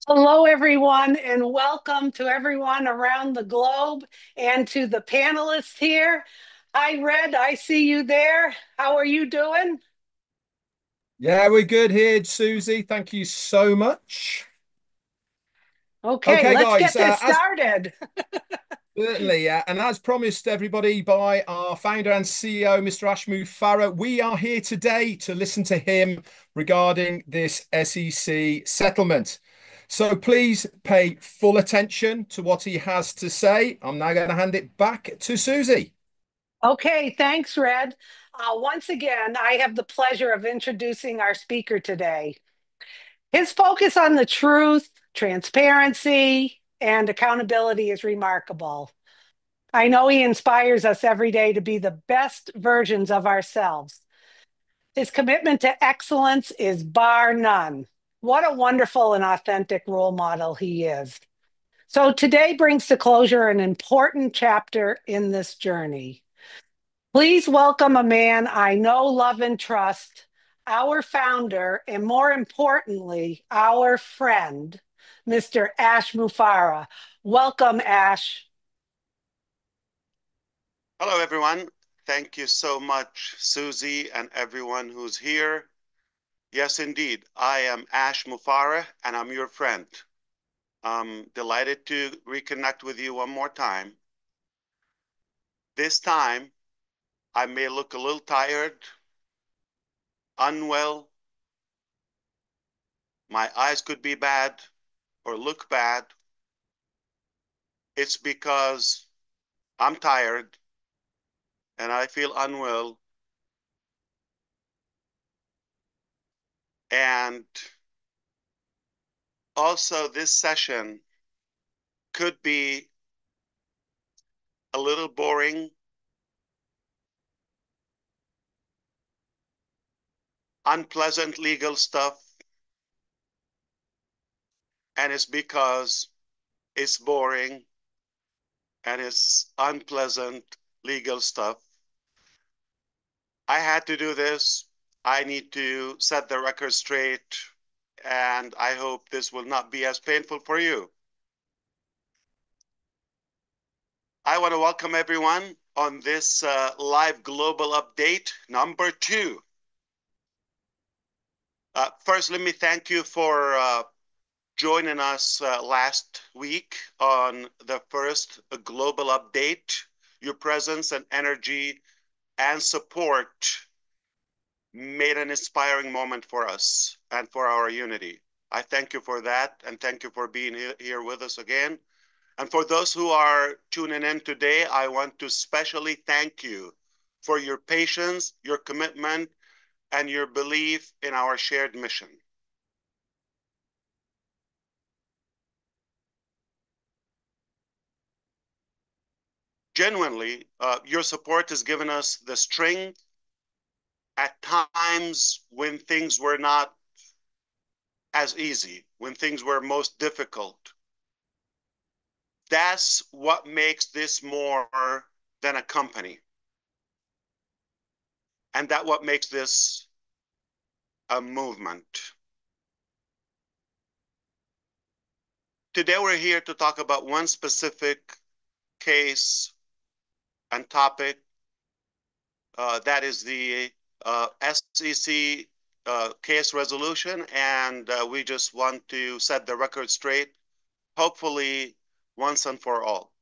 Hello, everyone, and welcome to everyone around the globe and to the panelists here. Hi, Red, I see you there. How are you doing? Yeah, we're good here, Susie. Thank you so much. Okay, Okay, let's guys, get this as started. certainly, and as promised everybody by our founder and CEO, Mr. Ash Mufareh, we are here today to listen to him regarding this SEC settlement. So please pay full attention to what he has to say. I'm now going to hand it back to Susie. Okay, thanks, Red. Once again, I have the pleasure of introducing our speaker today. His focus on the truth, transparency, and accountability is remarkable. I know he inspires us every day to be the best versions of ourselves. His commitment to excellence is bar none. What a wonderful and authentic role model he is. So today brings to closure an important chapter in this journey. Please welcome a man I know, love, and trust, our founder, and more importantly, our friend, Mr. Ash Mufareh. Welcome, Ash. Hello, everyone. Thank you so much, Susie, and everyone who's here. Yes, indeed. I am Ash Mufareh, and I'm your friend. I'm delighted to reconnect with you one more time. This time, I may look a little tired, unwell. My eyes could be bad or look bad. It's because I'm tired and I feel unwell. And also, this session could be a little boring, unpleasant legal stuff. And it's because it's boring and it's unpleasant legal stuff. I had to do this. I need to set the record straight, and I hope this will not be as painful for you. I want to welcome everyone on this live global update number 2. First, let me thank you for joining us last week on the first global update. Your presence and energy and support made an inspiring moment for us and for our unity. I thank you for that, and thank you for being here with us again. And for those who are tuning in today, I want to specially thank you for your patience, your commitment, and your belief in our shared mission. Genuinely, your support has given us the strength at times when things were not as easy, when things were most difficult. That's what makes this more than a company. And that what makes this a movement. Today we're here to talk about one specific case and topic. That is the SEC case resolution. And we just want to set the record straight, hopefully once and for all.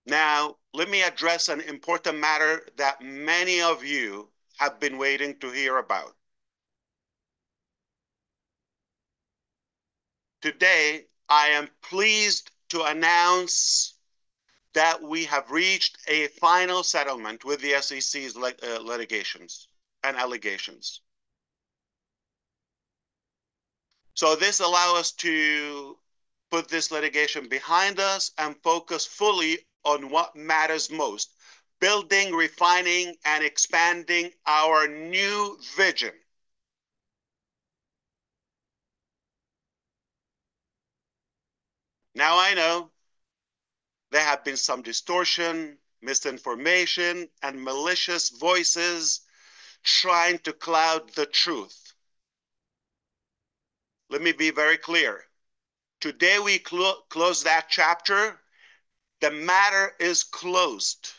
Now, let me address an important matter that many of you have been waiting to hear about. Today, I am pleased to announce that we have reached a final settlement with the SEC's litigations and allegations. So this allows us to put this litigation behind us and focus fully on what matters most: building, refining, and expanding our new vision. Now I know there have been some distortion, misinformation, and malicious voices trying to cloud the truth. Let me be very clear. Today we close that chapter. The matter is closed.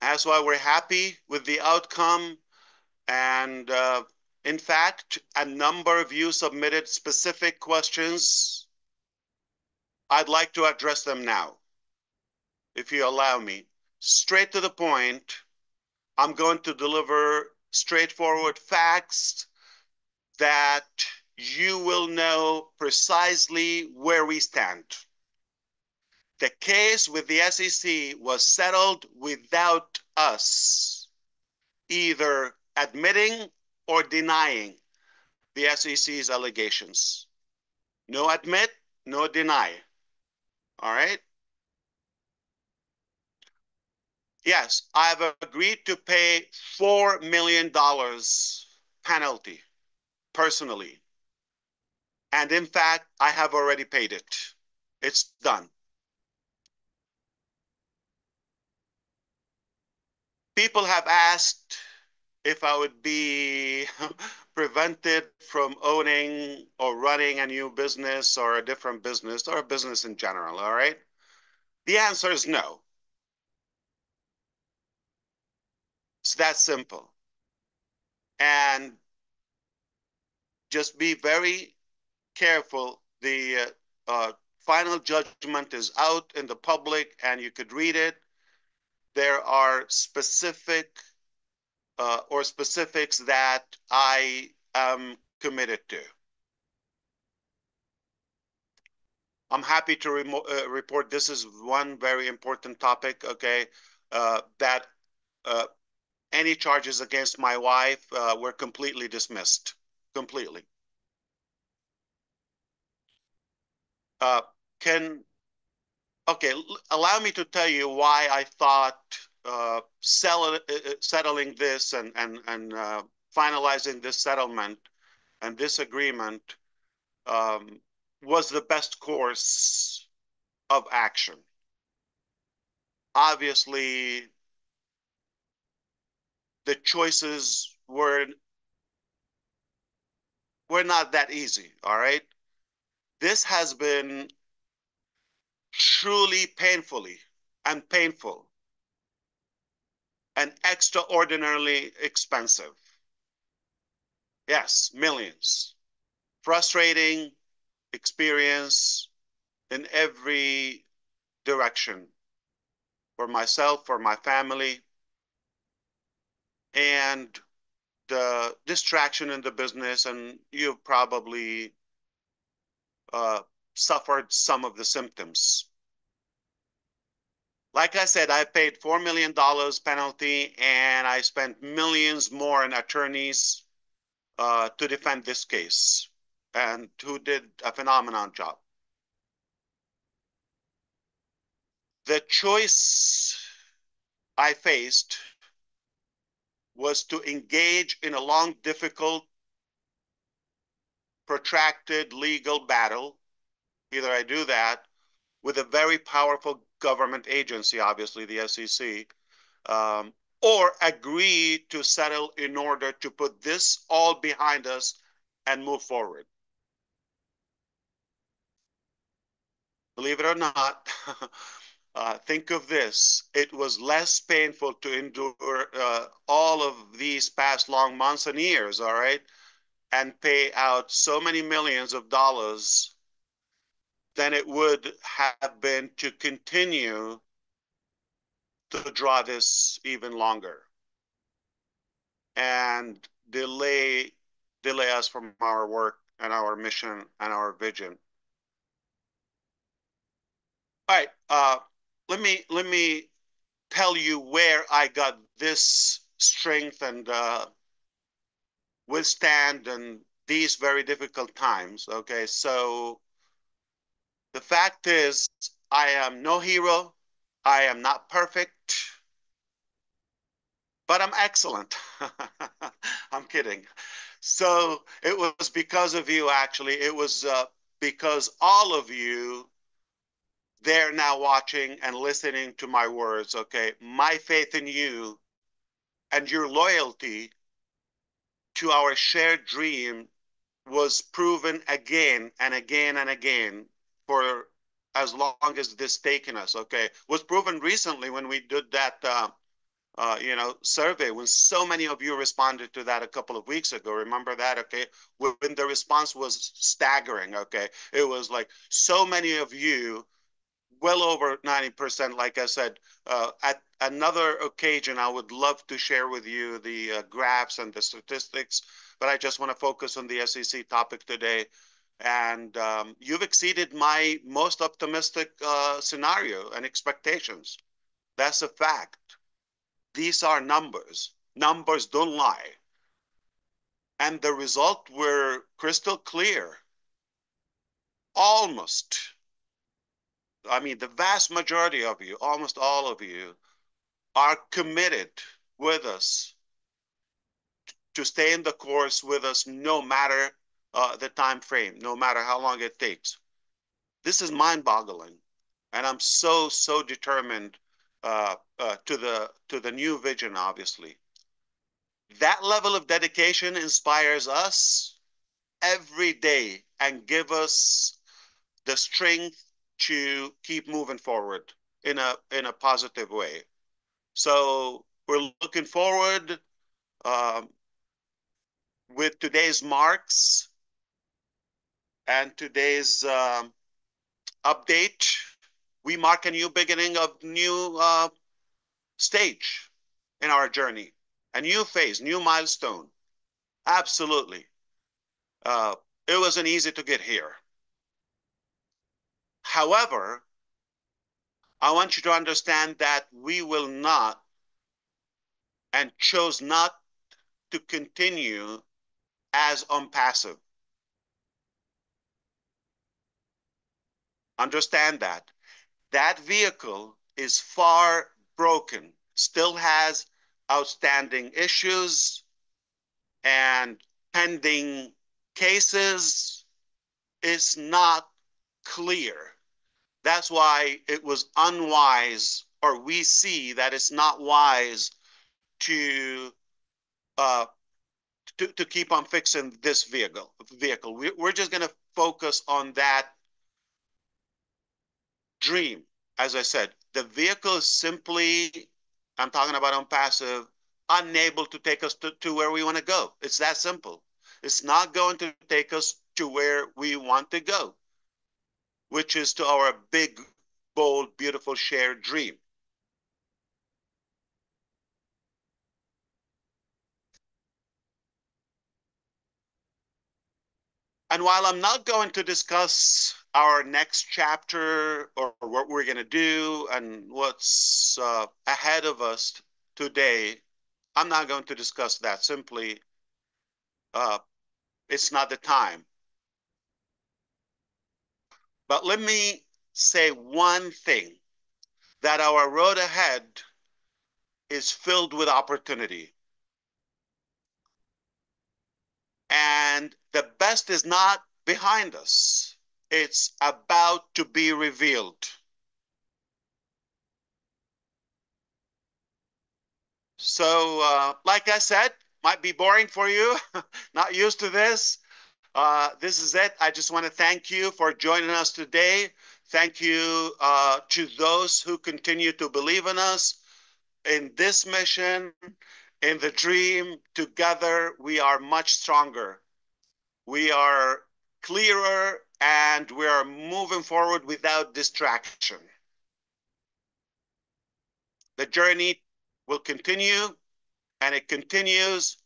That's why we're happy with the outcome. And in fact, a number of you submitted specific questions. I'd like to address them now, if you allow me. Straight to the point, I'm going to deliver straightforward facts that you will know precisely where we stand. The case with the SEC was settled without us either admitting or denying the SEC's allegations. No admit, no deny. All right? Yes, I've agreed to pay $4 million penalty personally. And in fact, I have already paid it. It's done. People have asked if I would be prevented from owning or running a new business or a different business or a business in general, all right? The answer is no. It's that simple. And just be very careful. The final judgment is out in the public and you could read it. There are specifics that I am committed to. I'm happy to report this is one very important topic, okay, that any charges against my wife were completely dismissed, completely. Uh, can, okay, allow me to tell you why I thought settling this and finalizing this settlement and this agreement um, was the best course of action. Obviously, the choices were not that easy, all right? This has been truly painful and extraordinarily expensive. Yes, millions. Frustrating experience in every direction for myself, for my family, and the distraction in the business. And you've probably uh, suffered some of the symptoms. Like I said, I paid $4 million penalty and I spent millions more in attorneys to defend this case and who did a phenomenal job. The choice I faced was to engage in a long, difficult, protracted legal battle. Either I do that with a very powerful government agency, obviously the SEC, um, or agree to settle in order to put this all behind us and move forward. Believe it or not, think of this. It was less painful to endure all of these past long months and years, all right, and pay out so many millions of dollars than it would have been to continue to draw this even longer and delay us from our work and our mission and our vision. All right, let me tell you where I got this strength and withstand and these very difficult times. Okay, so the fact is, I am no hero. I am not perfect, but I'm excellent. I'm kidding. So it was because of you, actually. It was because all of you, they're now watching and listening to my words, okay? My faith in you and your loyalty to our shared dream was proven again and again and again for as long as this taken us. Okay, was proven recently when we did that survey, when so many of you responded to that a couple of weeks ago. Remember that? Okay, when the response was staggering. Okay, it was like so many of you, well over 90%. Like I said, at another occasion, I would love to share with you the graphs and the statistics, but I just want to focus on the SEC topic today. And you've exceeded my most optimistic scenario and expectations. That's a fact. These are numbers. Numbers don't lie. And the result were crystal clear. Almost. I mean, the vast majority of you, almost all of you, are committed with us to stay in the course with us no matter the time frame, no matter how long it takes. This is mind-boggling. And I'm so determined to the new vision, obviously. That level of dedication inspires us every day and give us the strength to keep moving forward in a positive way. So we're looking forward um, with today's marks and today's update. We mark a new beginning of new stage in our journey, a new phase, new milestone. Absolutely. Uh, it wasn't easy to get here. However, I want you to understand that we will not and chose not to continue as ONPASSIVE. Understand that. That vehicle is far broken, still has outstanding issues and pending cases. Is not clear. That's why it was unwise, or we see that it's not wise to uh, to keep on fixing this vehicle. We're just going to focus on that dream. As I said, the vehicle is simply, I'm talking about ONPASSIVE, unable to take us to where we want to go. It's that simple. It's not going to take us to where we want to go, which is to our big, bold, beautiful shared dream. And while I'm not going to discuss our next chapter or what we're going to do and what's ahead of us today, I'm not going to discuss that. Simply, uh, it's not the time. But let me say one thing, that our road ahead is filled with opportunity. And the best is not behind us. It's about to be revealed. So, like I said, might be boring for you, not used to this. This is it. I just want to thank you for joining us today. Thank you to those who continue to believe in us, in this mission, in the dream. Together, we are much stronger. We are clearer, and we are moving forward without distraction. The journey will continue, and it continues.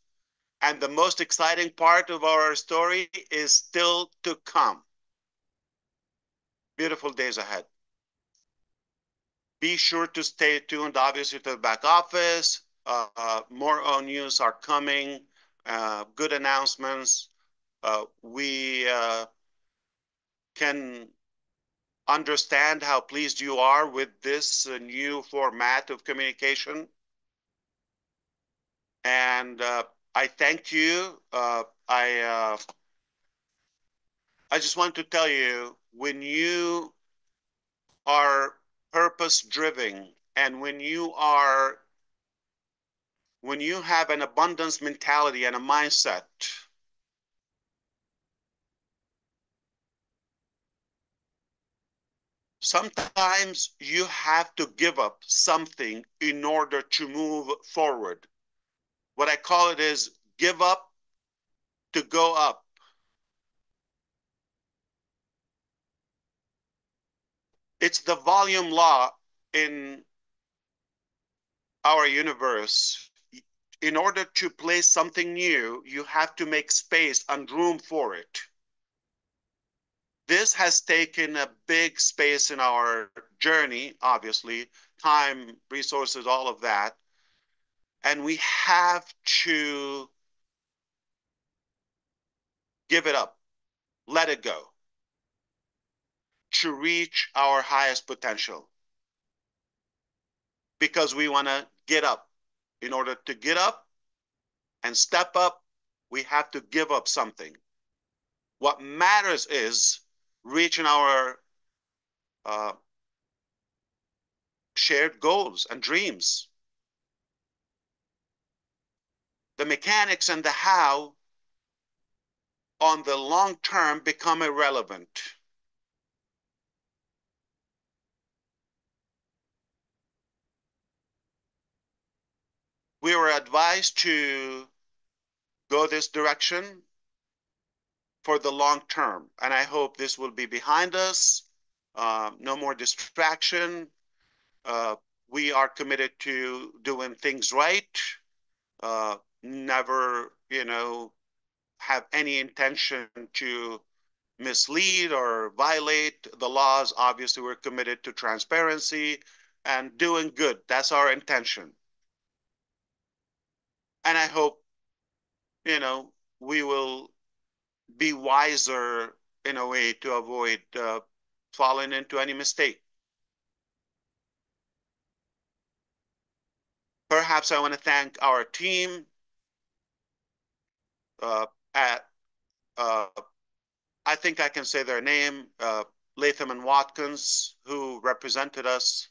And the most exciting part of our story is still to come. Beautiful days ahead. Be sure to stay tuned, obviously, to the back office. More news are coming, good announcements. We can understand how pleased you are with this new format of communication. And I thank you. I just want to tell you, when you are purpose driven and when when you have an abundance mentality and a mindset, sometimes you have to give up something in order to move forward. What I call it is give up to go up. It's the volume law in our universe. In order to place something new, you have to make space and room for it. This has taken a big space in our journey, obviously, time, resources, all of that. And we have to give it up, let it go to reach our highest potential because we want to get up. In order to get up and step up, we have to give up something. What matters is reaching our uh, shared goals and dreams. The mechanics and the how on the long term become irrelevant. We were advised to go this direction for the long term, and I hope this will be behind us. No more distraction. Uh, we are committed to doing things right. Never, have any intention to mislead or violate the laws. Obviously, we're committed to transparency and doing good. That's our intention. And I hope, we will be wiser in a way to avoid falling into any mistake. Perhaps I want to thank our team uh, at, uh, I think I can say their name, Latham and Watkins, who represented us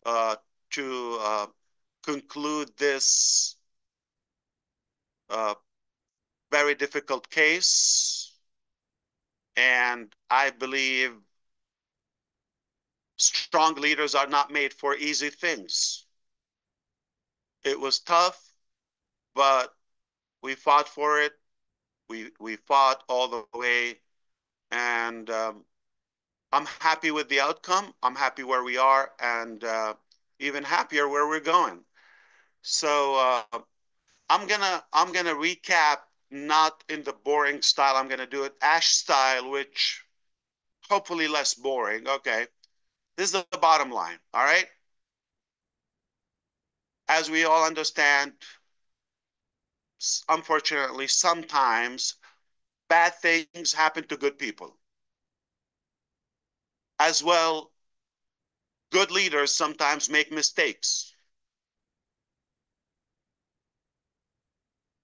uh, to conclude this uh, very difficult case. And I believe strong leaders are not made for easy things. It was tough, but we fought for it. We fought all the way, and I'm happy with the outcome. I'm happy where we are, and even happier where we're going. So I'm gonna recap, not in the boring style. I'm gonna do it Ash style, which hopefully less boring. Okay, this is the bottom line. All right, as we all understand, unfortunately, sometimes bad things happen to good people. As well, good leaders sometimes make mistakes.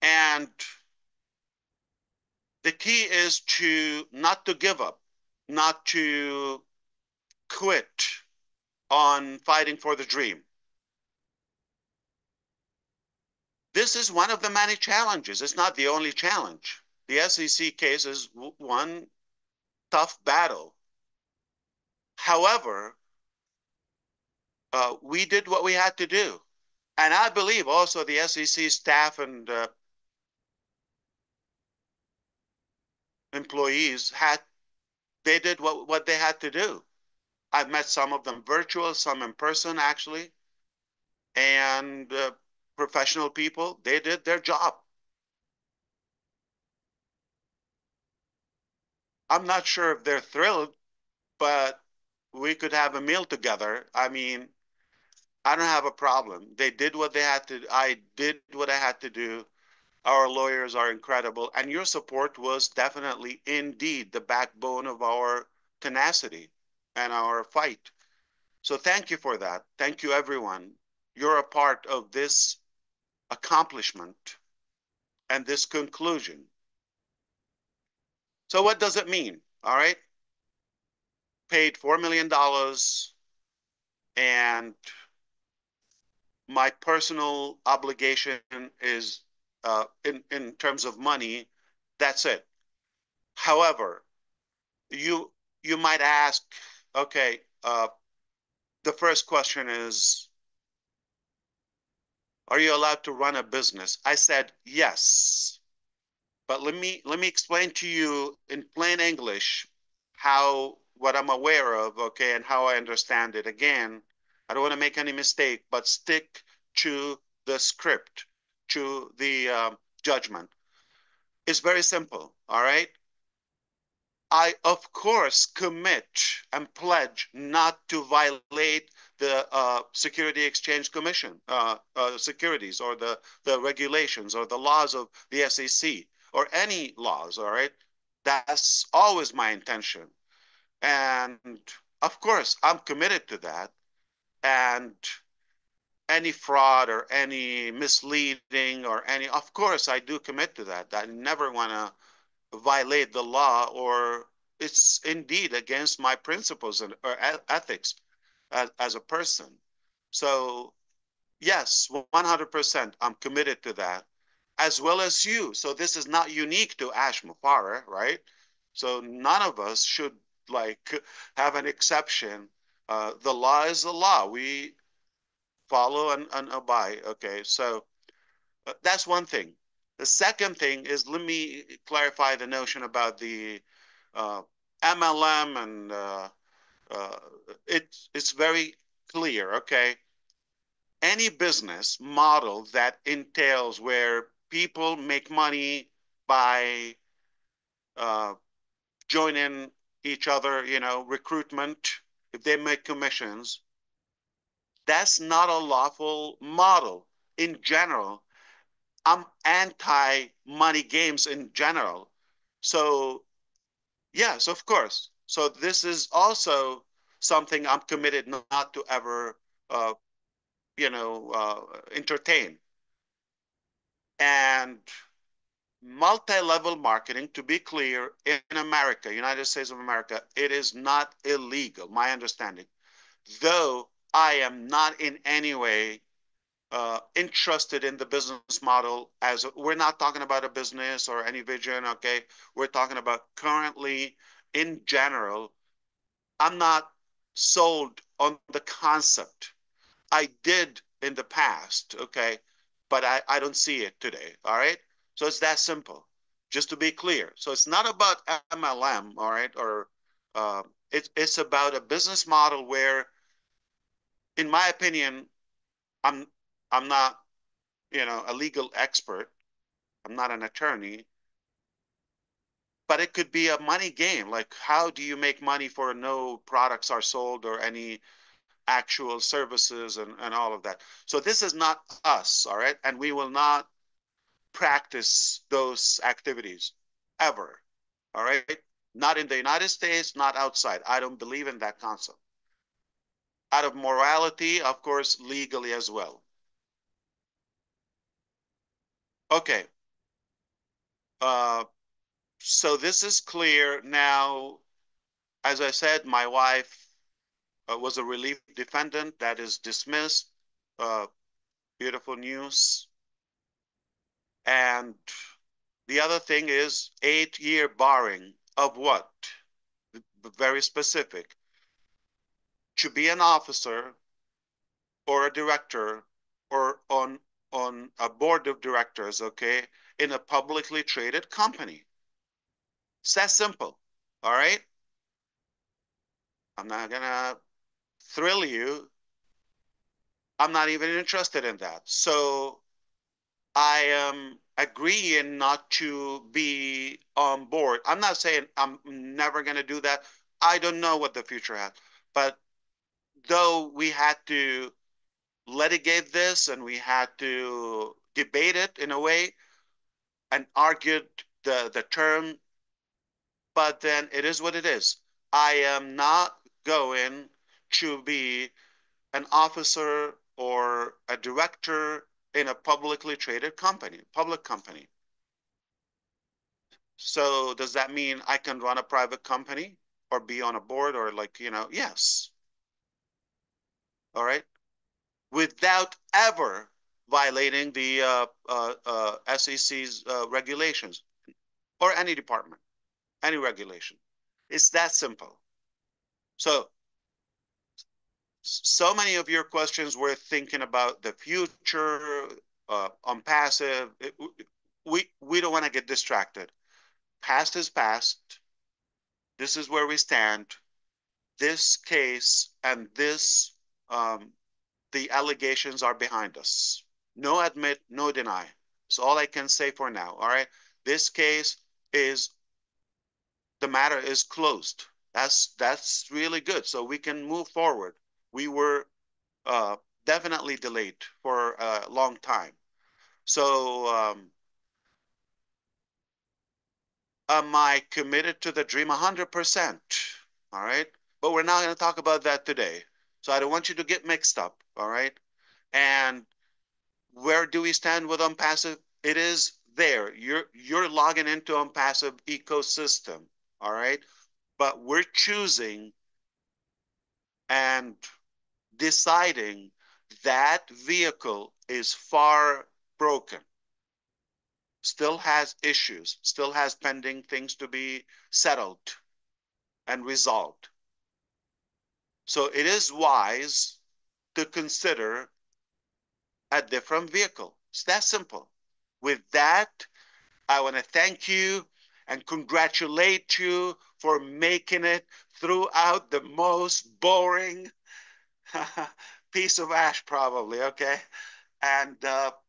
And the key is to not to give up, not to quit on fighting for the dream. This is one of the many challenges. It's not the only challenge. The SEC case is one tough battle. However, we did what we had to do. And I believe also the SEC staff and employees they did what they had to do. I've met some of them virtual, some in person actually, and professional people. They did their job. I'm not sure if they're thrilled, but we could have a meal together. I mean, I don't have a problem. They did what they had to. I did what I had to do. Our lawyers are incredible, and your support was definitely, indeed, the backbone of our tenacity and our fight. So thank you for that. Thank you, everyone. You're a part of this accomplishment and this conclusion. So what does it mean? All right. Paid $4 million and my personal obligation is in terms of money. That's it. However, you you might ask, okay, the first question is, are you allowed to run a business? I said yes. But let me explain to you in plain English how what I'm aware of, okay, and how I understand it. Again, I don't want to make any mistake, but stick to the script, to the judgment. It's very simple, all right? I, of course, commit and pledge not to violate the Security Exchange Commission securities or the regulations or the laws of the SEC or any laws, all right? That's always my intention. And of course, I'm committed to that. And any fraud or any misleading or any, of course, I do commit to that. I never want to violate the law, or it's indeed against my principles and or ethics as a person. So yes, 100%, I'm committed to that, as well as you. So this is not unique to Ash Mufareh, right? So none of us should like have an exception. The law is the law. We follow and abide. Okay, so that's one thing. The second thing is, let me clarify the notion about the uh, MLM, and uh, it's very clear. Okay, any business model that entails where people make money by uh, joining each other, recruitment, if they make commissions, that's not a lawful model in general. I'm anti money games in general. So, yes, of course. So, this is also something I'm committed not to ever, uh, entertain. And multi-level marketing, to be clear, in America, United States of America, it is not illegal, my understanding. Though I am not in any way interested in the business model. As we're not talking about a business or any vision, okay? We're talking about currently, in general. I'm not sold on the concept. I did in the past, okay? But I don't see it today, all right? So it's that simple, just to be clear. So it's not about MLM, all right? Or uh, it's about a business model where, in my opinion, I'm I'm not, a legal expert. I'm not an attorney, but it could be a money game. Like, how do you make money for no products are sold or any actual services and all of that? So this is not us, all right? And we will not practice those activities ever, all right? Not in the United States, not outside. I don't believe in that concept. Out of morality, of course, legally as well. Okay. Uh, so this is clear now. As I said, my wife was a relief defendant that is dismissed. Uh, Beautiful news. And the other thing is 8-year barring of what? Very specific. To be an officer or a director or on a board of directors, okay, in a publicly traded company. It's that simple. All right. I'm not gonna thrill you. I'm not even interested in that. So I am agreeing not to be on board. I'm not saying I'm never going to do that. I don't know what the future has. But though we had to litigate this and we had to debate it in a way and argued the term, but then it is what it is. I am not going to be an officer or a director in a publicly traded company, public company. So does that mean I can run a private company or be on a board or like, yes. All right. without ever violating the SEC's regulations or any department, any regulation. It's that simple. So, so many of your questions were thinking about the future on passive. We don't want to get distracted. Past is past. This is where we stand. This case and this the allegations are behind us. No admit, no deny. That's all I can say for now. All right. This case is the matter is closed. That's really good. So we can move forward. We were uh, definitely delayed for a long time. So am I committed to the dream 100%? All right. But we're not going to talk about that today. So I don't want you to get mixed up. All right. And where do we stand with ONPASSIVE? It is there. You're logging into ONPASSIVE ecosystem. All right. But we're choosing and deciding that vehicle is far broken, still has issues, still has pending things to be settled and resolved. So it is wise to consider a different vehicle. It's that simple. With that, I want to thank you and congratulate you for making it throughout the most boring piece of ash, probably. Okay. And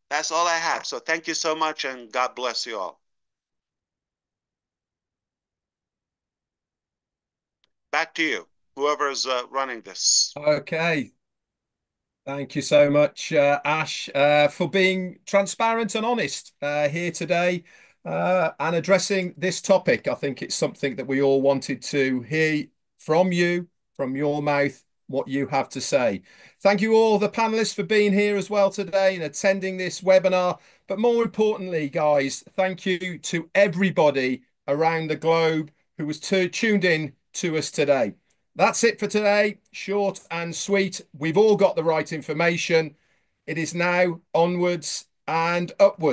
that's all I have. So thank you so much, and God bless you all. Back to you, whoever's running this. Okay. Thank you so much, Ash, for being transparent and honest here today and addressing this topic. I think it's something that we all wanted to hear from you, from your mouth, what you have to say. Thank you all the panelists for being here as well today and attending this webinar. But more importantly, guys, thank you to everybody around the globe who was tuned in to us today. That's it for today. Short and sweet. We've all got the right information. It is now onwards and upwards.